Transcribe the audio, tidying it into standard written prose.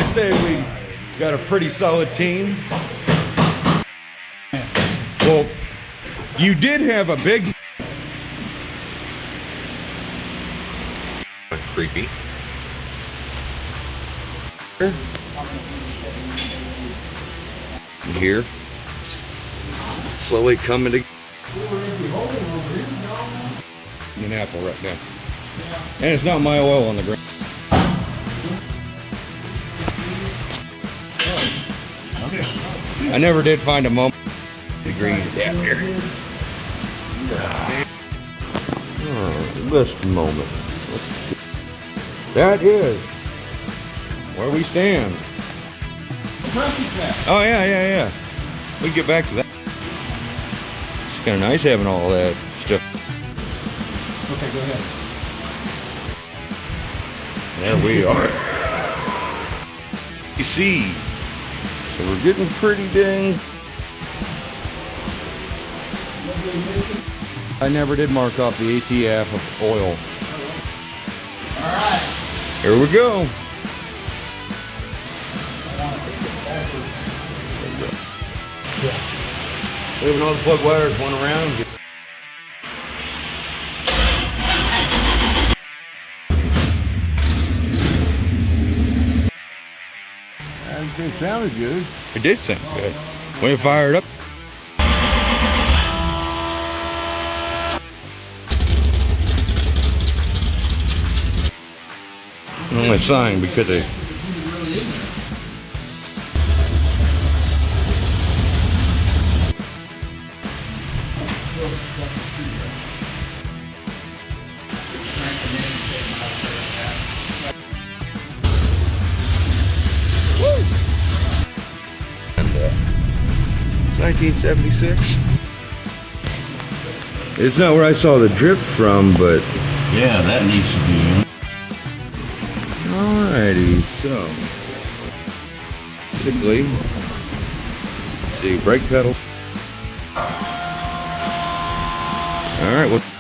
I'd say we got a pretty solid team. Well, you did have a big... Creepy. Here, slowly coming to an apple right now, and it's not my oil on the ground. I never did find a moment to green down here. The best moment. That is where we stand. Oh yeah. We can get back to that. It's kind of nice having all that stuff. Okay, go ahead. There we are. You see, so we're getting pretty dang. I never did mark off the ATF of oil. All right. Here we go. Leaving all the plug wires one around. It sounded good. It did sound good. When you fire it up. I'm only sighing because I... And it's 1976. It's not where I saw the drip from, but Yeah, that needs to be in. alrighty, so basically, see, brake pedal. Alright, well.